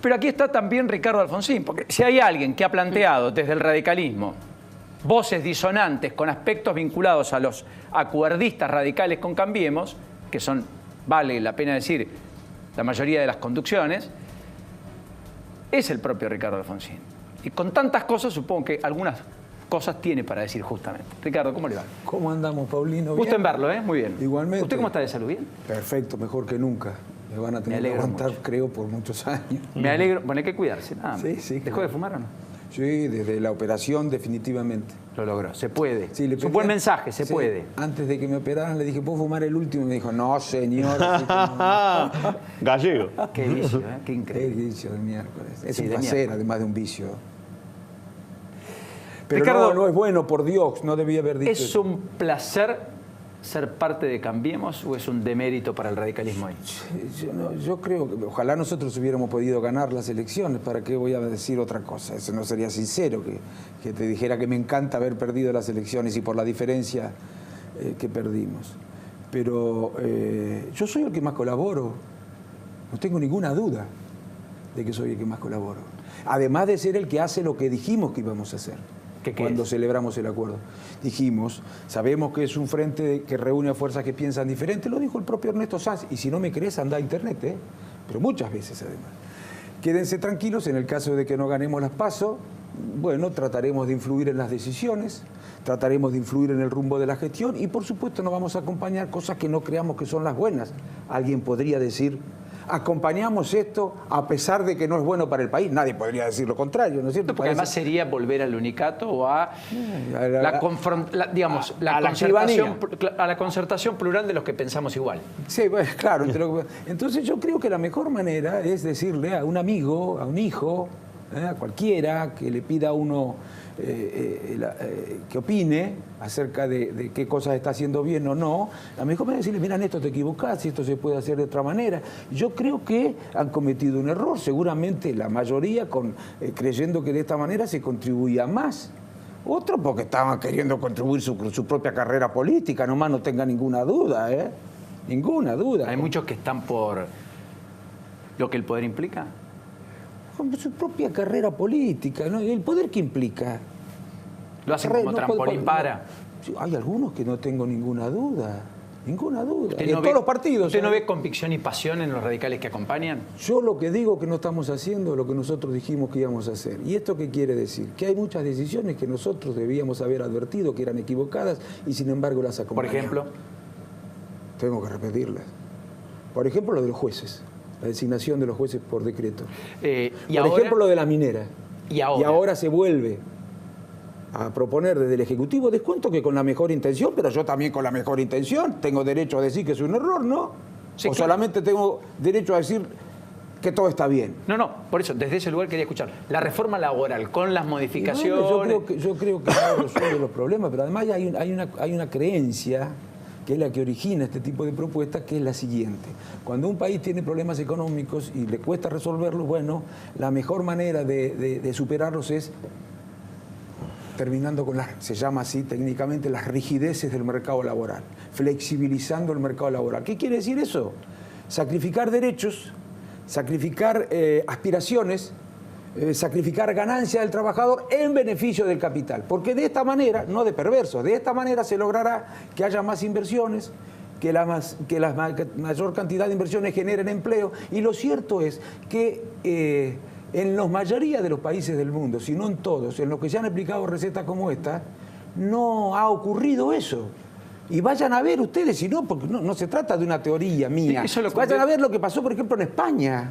Pero aquí está también Ricardo Alfonsín, porque si hay alguien que ha planteado desde el radicalismo voces disonantes con aspectos vinculados a los acuerdistas radicales con Cambiemos, que son, vale la pena decir, la mayoría de las conducciones, es el propio Ricardo Alfonsín. Y con tantas cosas, supongo que algunas cosas tiene para decir justamente. Ricardo, ¿cómo le va? ¿Cómo andamos, Paulino? Gusto en verlo, ¿eh? Muy bien. Igualmente. ¿Usted cómo está de salud? ¿Bien? Perfecto, mejor que nunca. Me van a tener que aguantar, mucho. Creo, por muchos años. Me alegro. Bueno, hay que cuidarse. Nada. Sí. ¿Dejó de fumar o no? Sí, desde la operación definitivamente. Lo logró. Se puede. Sí, es un buen mensaje, se puede. Antes de que me operaran le dije, ¿puedo fumar el último? Y me dijo, no, señor. Gallego. Qué vicio, ¿eh? Qué increíble. Qué vicio de miércoles. Es sí, un placer, además de un vicio. Pero Ricardo, no es bueno, por Dios, no debía haber dicho ¿Es eso. un placer ser parte de Cambiemos o es un demérito para el radicalismo hoy? Yo creo que ojalá nosotros hubiéramos podido ganar las elecciones. ¿Para qué voy a decir otra cosa? Eso no sería sincero, que te dijera que me encanta haber perdido las elecciones y por la diferencia que perdimos. Pero yo soy el que más colaboro. No tengo ninguna duda de que soy el que más colaboro. Además de ser el que hace lo que dijimos que íbamos a hacer. Cuando celebramos el acuerdo. Dijimos, sabemos que es un frente que reúne a fuerzas que piensan diferente, lo dijo el propio Ernesto Sanz, y si no me crees, anda a internet, pero muchas veces además. Quédense tranquilos, en el caso de que no ganemos las PASO, bueno, trataremos de influir en las decisiones, trataremos de influir en el rumbo de la gestión y por supuesto nos vamos a acompañar cosas que no creamos que son las buenas. Alguien podría decir, acompañamos esto a pesar de que no es bueno para el país. Nadie podría decir lo contrario, ¿no es cierto? Porque además sería volver al unicato o a la concertación plural de los que pensamos igual. Sí, bueno, claro. Entonces yo creo que la mejor manera es decirle a un amigo, a un hijo, a cualquiera que le pida a uno que opine acerca de qué cosas está haciendo bien o no, la mejor manera es decirle, mira, Néstor, te equivocás, esto se puede hacer de otra manera. Yo creo que han cometido un error, seguramente la mayoría creyendo que de esta manera se contribuía más. Otros porque estaban queriendo contribuir su propia carrera política, nomás no tenga ninguna duda, ninguna duda. Hay muchos que están por lo que el poder implica. Su propia carrera política, ¿no? ¿El poder qué implica? Lo hacen como trampolín para. Hay algunos que no tengo ninguna duda. Ninguna duda. En todos los partidos. ¿Usted no ve convicción y pasión en los radicales que acompañan? Yo lo que digo que no estamos haciendo lo que nosotros dijimos que íbamos a hacer. ¿Y esto qué quiere decir? Que hay muchas decisiones que nosotros debíamos haber advertido que eran equivocadas y sin embargo las acompañamos. Por ejemplo. Tengo que repetirlas. Por ejemplo, lo de los jueces. La designación de los jueces por decreto. Por ejemplo, lo de la minera. Y ahora se vuelve a proponer desde el Ejecutivo descuento que con la mejor intención, pero yo también con la mejor intención tengo derecho a decir que es un error, ¿no? Sí, o solamente tengo derecho a decir que todo está bien. No, por eso, desde ese lugar quería escuchar. La reforma laboral, con las modificaciones... Bueno, yo creo que no resuelve los problemas, pero además hay una creencia que es la que origina este tipo de propuestas, que es la siguiente. Cuando un país tiene problemas económicos y le cuesta resolverlos, bueno, la mejor manera de superarlos es terminando con se llama así técnicamente, las rigideces del mercado laboral, flexibilizando el mercado laboral. ¿Qué quiere decir eso? Sacrificar derechos, sacrificar aspiraciones, sacrificar ganancias del trabajador en beneficio del capital. Porque de esta manera, no de perversos, de esta manera se logrará que haya más inversiones, que la mayor cantidad de inversiones generen empleo. Y lo cierto es que en la mayoría de los países del mundo, si no en todos, en los que se han aplicado recetas como esta, no ha ocurrido eso. Y vayan a ver ustedes, si no, porque no se trata de una teoría mía. Vayan a ver lo que pasó, por ejemplo, en España.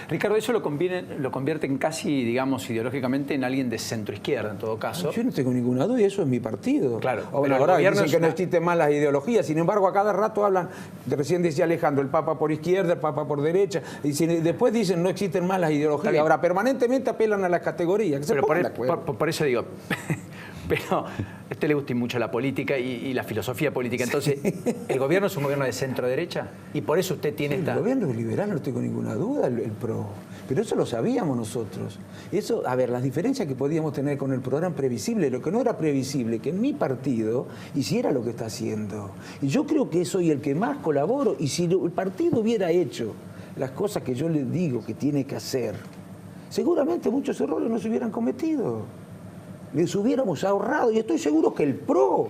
Ricardo, eso lo convierte en casi, digamos, ideológicamente en alguien de centroizquierda, en todo caso. Yo no tengo ninguna duda y eso es mi partido. Claro. Ahora dicen que no existen más las ideologías, sin embargo, a cada rato hablan, recién decía Alejandro, el Papa por izquierda, el Papa por derecha, y después dicen no existen más las ideologías. Ahora, permanentemente apelan a las categorías. Pero por eso digo... Pero a usted le gusta mucho la política y la filosofía política. Entonces, ¿el gobierno es un gobierno de centro-derecha? Y por eso usted tiene esta... El gobierno es liberal, no tengo ninguna duda, el PRO. Pero eso lo sabíamos nosotros. Eso, a ver, las diferencias que podíamos tener con el PRO eran previsibles. Lo que no era previsible, que en mi partido hiciera lo que está haciendo. Y yo creo que soy el que más colaboro. Y si el partido hubiera hecho las cosas que yo le digo que tiene que hacer, seguramente muchos errores no se hubieran cometido. Les hubiéramos ahorrado, y estoy seguro que el PRO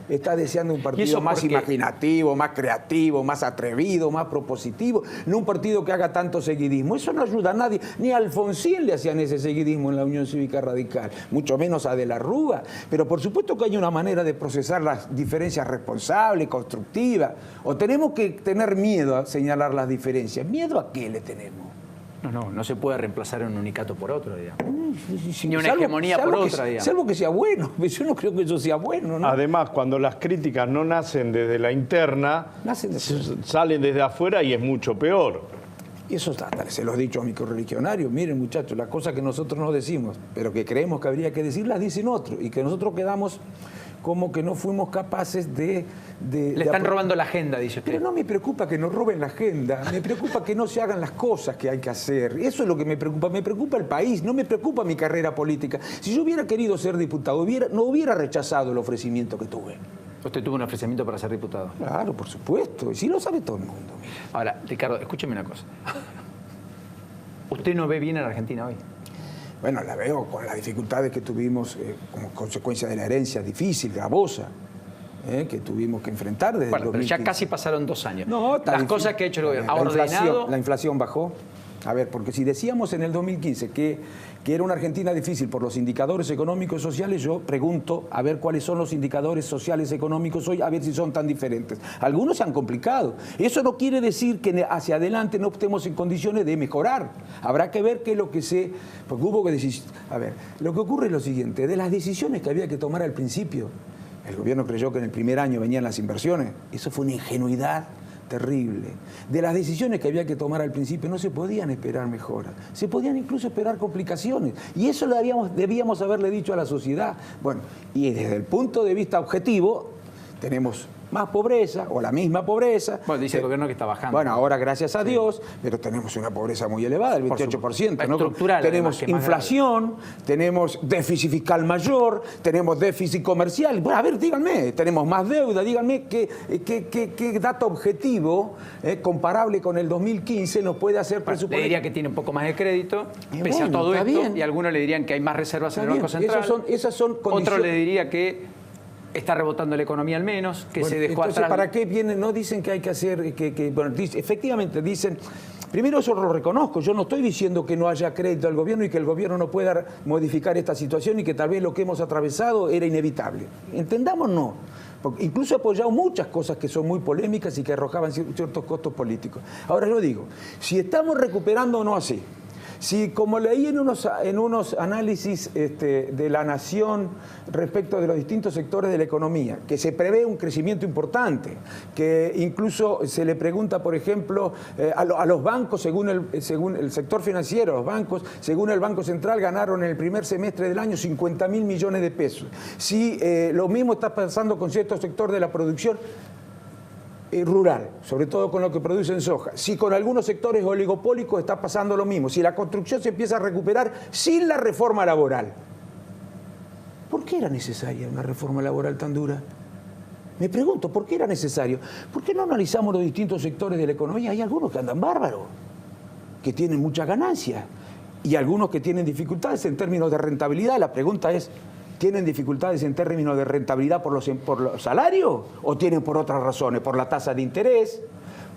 está deseando un partido más imaginativo, más creativo, más atrevido, más propositivo, no un partido que haga tanto seguidismo. Eso no ayuda a nadie. Ni a Alfonsín le hacían ese seguidismo en la Unión Cívica Radical, mucho menos a De la Rúa. Pero por supuesto que hay una manera de procesar las diferencias responsable, constructiva. O tenemos que tener miedo a señalar las diferencias. ¿Miedo a qué le tenemos? No se puede reemplazar un unicato por otro, digamos. Sí, ni una hegemonía por otra, digamos. Salvo que sea bueno. Yo no creo que eso sea bueno, ¿no? Además, cuando las críticas no nacen desde la interna, salen desde afuera y es mucho peor. Y eso se lo he dicho a mis correligionarios. Miren, muchachos, las cosas que nosotros no decimos, pero que creemos que habría que decir, las dicen otros. Y que nosotros quedamos como que no fuimos capaces de... Le están robando la agenda, dice usted. Pero no me preocupa que nos roben la agenda, me preocupa que no se hagan las cosas que hay que hacer. Eso es lo que me preocupa el país, no me preocupa mi carrera política. Si yo hubiera querido ser diputado, no hubiera rechazado el ofrecimiento que tuve. ¿Usted tuvo un ofrecimiento para ser diputado? Claro, por supuesto, y sí lo sabe todo el mundo. Ahora, Ricardo, escúcheme una cosa. ¿Usted no ve bien a la Argentina hoy? Bueno, la veo con las dificultades que tuvimos como consecuencia de la herencia difícil, gravosa, que tuvimos que enfrentar desde el 2015. Pero ya casi pasaron 2 años. No, las cosas que ha hecho el gobierno. ¿Ha ordenado? La inflación bajó. A ver, porque si decíamos en el 2015 que era una Argentina difícil por los indicadores económicos y sociales, yo pregunto a ver cuáles son los indicadores sociales económicos hoy, a ver si son tan diferentes. Algunos se han complicado. Eso no quiere decir que hacia adelante no estemos en condiciones de mejorar. Habrá que ver qué es lo que se... Porque hubo que decir... A ver, lo que ocurre es lo siguiente. De las decisiones que había que tomar al principio, el gobierno creyó que en el primer año venían las inversiones. Eso fue una ingenuidad terrible. De las decisiones que había que tomar al principio no se podían esperar mejoras, se podían incluso esperar complicaciones, y eso debíamos haberle dicho a la sociedad. Bueno, y desde el punto de vista objetivo tenemos más pobreza o la misma pobreza. Bueno, dice el gobierno que está bajando. Bueno, ahora gracias a Dios, pero tenemos una pobreza muy elevada, el 28%. ¿no? Estructural. Tenemos inflación, tenemos déficit fiscal mayor, tenemos déficit comercial. Bueno, a ver, díganme, tenemos más deuda, díganme qué dato objetivo comparable con el 2015 nos puede hacer presupuesto. Le diría que tiene un poco más de crédito, pese a todo esto, bien. Y algunos le dirían que hay más reservas en el Banco Central. Esas son condiciones. Otro le diría que está rebotando la economía al menos, que se dejó entonces, atrás. ¿para qué vienen? No dicen que hay que hacer, bueno, efectivamente dicen, primero eso lo reconozco, yo no estoy diciendo que no haya crédito al gobierno y que el gobierno no pueda modificar esta situación y que tal vez lo que hemos atravesado era inevitable. Entendamos, no. Porque incluso he apoyado muchas cosas que son muy polémicas y que arrojaban ciertos costos políticos. Ahora yo digo, si estamos recuperando o no así, si, como leí en unos análisis de La Nación respecto de los distintos sectores de la economía, que se prevé un crecimiento importante, que incluso se le pregunta, por ejemplo, a los bancos, según el sector financiero, los bancos, según el Banco Central, ganaron en el primer semestre del año 50.000 millones de pesos. Si lo mismo está pasando con cierto sector de la producción rural, sobre todo con lo que producen soja. Si con algunos sectores oligopólicos está pasando lo mismo, si la construcción se empieza a recuperar sin la reforma laboral. ¿Por qué era necesaria una reforma laboral tan dura? Me pregunto, ¿por qué era necesario? ¿Por qué no analizamos los distintos sectores de la economía? Hay algunos que andan bárbaros, que tienen muchas ganancias, y algunos que tienen dificultades en términos de rentabilidad. La pregunta es, ¿tienen dificultades en términos de rentabilidad por los salarios o tienen por otras razones? ¿Por la tasa de interés?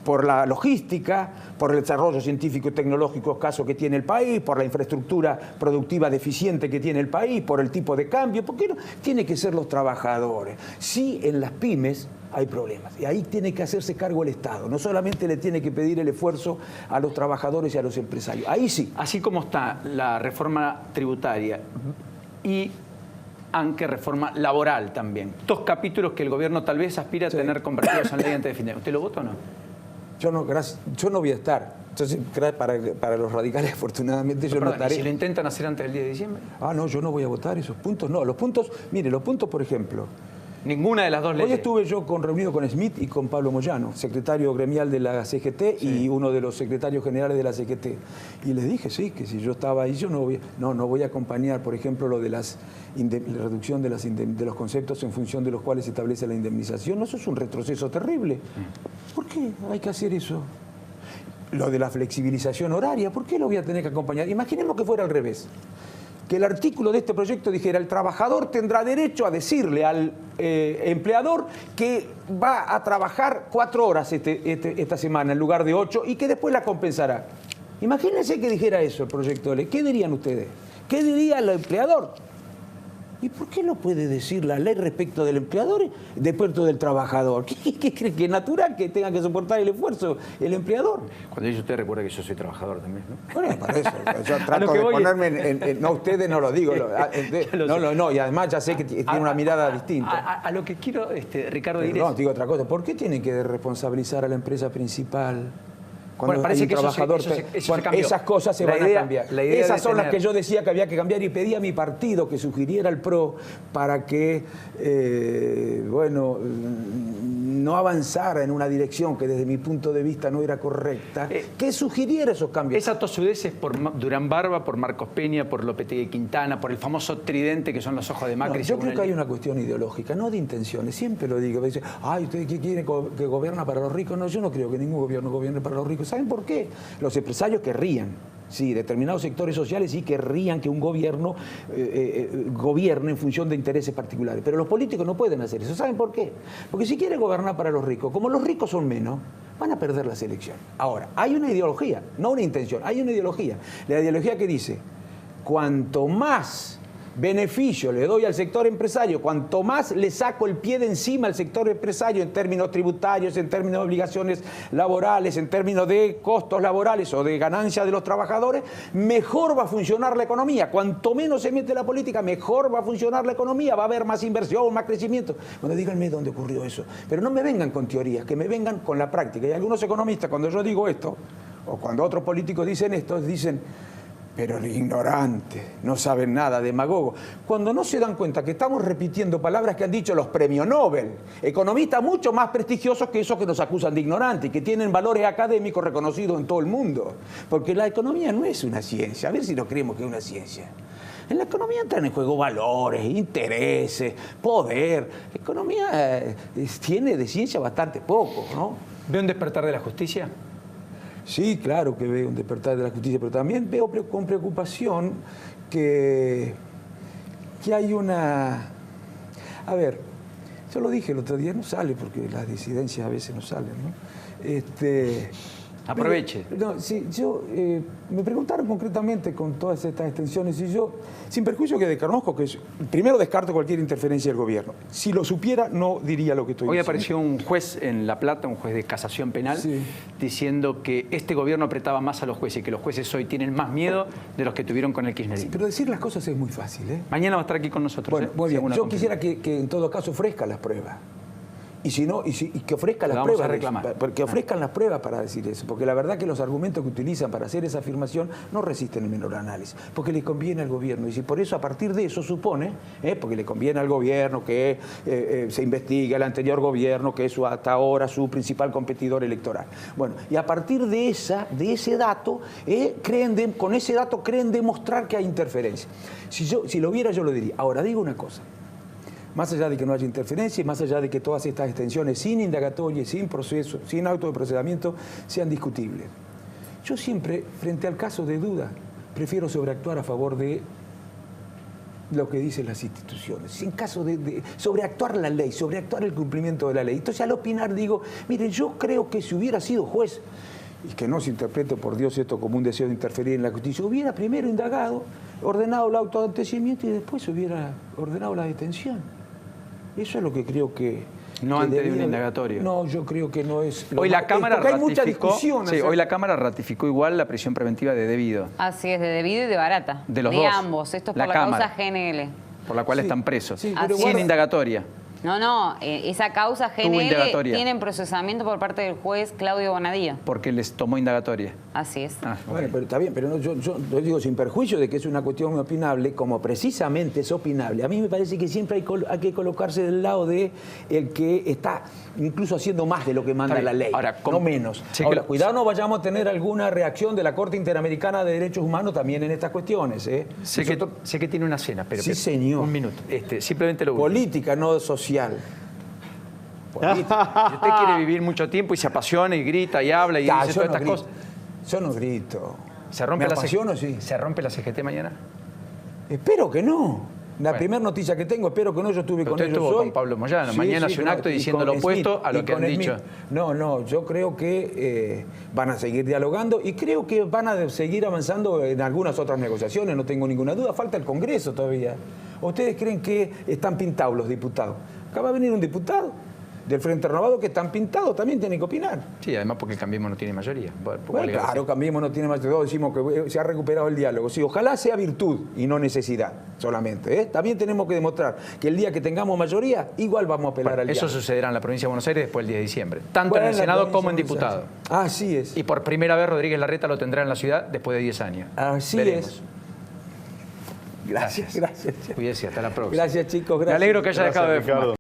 ¿Por la logística? ¿Por el desarrollo científico y tecnológico escaso que tiene el país? ¿Por la infraestructura productiva deficiente que tiene el país? ¿Por el tipo de cambio? ¿Por qué no? Tiene que ser los trabajadores. Sí, en las pymes hay problemas y ahí tiene que hacerse cargo el Estado. No solamente le tiene que pedir el esfuerzo a los trabajadores y a los empresarios. Ahí sí. Así como está la reforma tributaria y aunque reforma laboral también. 2 capítulos que el gobierno tal vez aspira a tener convertidos en ley antes de fin de año. ¿Usted lo vota o no? Yo no voy a estar. Entonces, para los radicales, afortunadamente, yo no estaré. ¿Y si lo intentan hacer antes del 10 de diciembre? No, yo no voy a votar esos puntos. No, los puntos, mire, los puntos, por ejemplo. Ninguna de las dos leyes. Hoy estuve yo reunido con Smith y con Pablo Moyano, secretario gremial de la CGT y uno de los secretarios generales de la CGT. Y les dije, sí, que si yo estaba ahí, yo no voy a acompañar, por ejemplo, lo de la reducción de los conceptos en función de los cuales se establece la indemnización. No, eso es un retroceso terrible. ¿Por qué hay que hacer eso? lo de la flexibilización horaria, ¿por qué lo voy a tener que acompañar? Imaginemos que fuera al revés. Que el artículo de este proyecto dijera: el trabajador tendrá derecho a decirle al empleador que va a trabajar 4 horas esta semana en lugar de 8 y que después la compensará. Imagínense que dijera eso el proyecto de ley. ¿Qué dirían ustedes? ¿Qué diría el empleador? ¿Y por qué no puede decir la ley respecto del empleador después del trabajador? ¿Qué cree que es natural que tenga que soportar el esfuerzo el empleador? Cuando dice usted, recuerda que yo soy trabajador también, ¿no? Bueno, para eso. Yo trato de ponerme no, ustedes no lo digo. No, y además ya sé que tiene una mirada distinta. A lo que quiero, Ricardo, decir no, digo otra cosa. ¿Por qué tienen que responsabilizar a la empresa principal? Cuando bueno, parece hay un trabajador, eso se cambió. Esas cosas se van a cambiar. Esas son las que yo decía que había que cambiar y pedí a mi partido que sugiriera al PRO para que, no avanzara en una dirección que desde mi punto de vista no era correcta, que sugiriera esos cambios. Esa tosudez es por Durán Barba, por Marcos Peña, por Lopetegui Quintana, por el famoso tridente que son los ojos de Macri. No, yo creo que hay una cuestión ideológica, no de intenciones. Siempre lo digo. Dice, ay, ¿ustedes qué quieren que gobierna para los ricos? No, yo no creo que ningún gobierno gobierne para los ricos. ¿Saben por qué? Los empresarios querrían, sí, determinados sectores sociales sí querrían que un gobierno gobierne en función de intereses particulares. Pero los políticos no pueden hacer eso. ¿Saben por qué? Porque si quieren gobernar para los ricos, como los ricos son menos, van a perder las elecciones. Ahora, hay una ideología, no una intención, hay una ideología. La ideología que dice, cuanto más beneficio le doy al sector empresario, cuanto más le saco el pie de encima al sector empresario en términos tributarios, en términos de obligaciones laborales, en términos de costos laborales o de ganancias de los trabajadores, mejor va a funcionar la economía. Cuanto menos se mete la política, mejor va a funcionar la economía, va a haber más inversión, más crecimiento. Bueno, díganme dónde ocurrió eso. Pero no me vengan con teorías, que me vengan con la práctica. Y algunos economistas, cuando yo digo esto, o cuando otros políticos dicen esto, dicen: pero ignorantes, no saben nada, demagogos. Cuando no se dan cuenta que estamos repitiendo palabras que han dicho los premios Nobel, economistas mucho más prestigiosos que esos que nos acusan de ignorantes y que tienen valores académicos reconocidos en todo el mundo. Porque la economía no es una ciencia, a ver si no creemos que es una ciencia. En la economía entran en juego valores, intereses, poder. La economía tiene de ciencia bastante poco, ¿no? ¿Ve un despertar de la justicia? Sí, claro que veo un despertar de la justicia, pero también veo con preocupación que hay una... A ver, yo lo dije el otro día, no sale porque las disidencias a veces no salen, ¿no? Aproveche. No, sí, me preguntaron concretamente con todas estas extensiones y yo, sin perjuicio que desconozco, que primero descarto cualquier interferencia del gobierno. Si lo supiera, no diría lo que estoy diciendo. Hoy apareció un juez en La Plata, un juez de casación penal, sí, diciendo que este gobierno apretaba más a los jueces y que los jueces hoy tienen más miedo de los que tuvieron con el kirchnerismo. Sí, pero decir las cosas es muy fácil, ¿eh? Mañana va a estar aquí con nosotros. Bueno, muy bien. Yo quisiera que en todo caso ofrezca las pruebas. Y si no, y que ofrezcan las pruebas. A reclamar. Porque ofrezcan las pruebas para decir eso. Porque la verdad que los argumentos que utilizan para hacer esa afirmación no resisten el menor análisis. Porque les conviene al gobierno. Y si por eso, a partir de eso, supone, porque le conviene al gobierno que se investigue al anterior gobierno, que es hasta ahora su principal competidor electoral. Bueno, y a partir de ese dato, con ese dato creen demostrar que hay interferencia. Si lo viera, yo lo diría. Ahora, digo una cosa. Más allá de que no haya interferencia, más allá de que todas estas extensiones sin indagatoria, sin proceso, sin auto de procesamiento, sean discutibles. Yo siempre, frente al caso de duda, prefiero sobreactuar a favor de lo que dicen las instituciones. En caso de sobreactuar la ley, sobreactuar el cumplimiento de la ley. Entonces, al opinar digo, miren, yo creo que si hubiera sido juez, y que no se interprete, por Dios, esto como un deseo de interferir en la justicia, hubiera primero indagado, ordenado el auto de abastecimiento y después hubiera ordenado la detención. Eso es lo que creo que... No antes de un indagatorio. No, yo creo que no es... Hoy la Cámara porque hay mucha discusión. Sí, hoy la Cámara ratificó igual la prisión preventiva de debido. Así es, de debido y de barata. De los de dos. Ambos. Esto es por la Cámara, causa GNL. Por la cual están presos. Sí, pero sin indagatoria. No, esa causa GNL tiene en procesamiento por parte del juez Claudio Bonadía. Porque les tomó indagatoria. Así es. Bueno, pero está bien, pero no, yo digo sin perjuicio de que es una cuestión opinable, como precisamente es opinable. A mí me parece que siempre hay que colocarse del lado de el que está incluso haciendo más de lo que manda la ley, ahora, no menos. Ahora, cuidado, no vayamos a tener alguna reacción de la Corte Interamericana de Derechos Humanos también en estas cuestiones. Sé que tiene una cena, pero... Sí, señor. Un minuto. Simplemente lo último. Política, no social. Si usted quiere vivir mucho tiempo y se apasiona y grita y habla y dice todas estas cosas... Yo no grito. ¿Se rompe, ¿Me apasiono? Sí. ¿Se rompe la CGT mañana? Espero que no. La primera noticia que tengo, espero que no, yo estuve con ellos estuvo hoy. con Pablo Moyano. Mañana hace un acto diciendo lo opuesto a lo que han dicho. No, yo creo que van a seguir dialogando y creo que van a seguir avanzando en algunas otras negociaciones, no tengo ninguna duda. Falta el Congreso todavía. ¿Ustedes creen que están pintados los diputados? Acá va a venir un diputado del Frente Renovado que están pintados, también tienen que opinar. Sí, además porque Cambiemos no tiene mayoría. Bueno, claro, Cambiemos no tiene mayoría. Todos decimos que se ha recuperado el diálogo. Sí, ojalá sea virtud y no necesidad solamente. También tenemos que demostrar que el día que tengamos mayoría, igual vamos a apelar al diálogo. Eso sucederá en la provincia de Buenos Aires después del 10 de diciembre. Tanto en el Senado como en diputado. Así es. Y por primera vez Rodríguez Larreta lo tendrá en la ciudad después de 10 años. Así es. Gracias. Cuídese, hasta la próxima. Gracias, chicos. Gracias. Me alegro que haya dejado de fumar.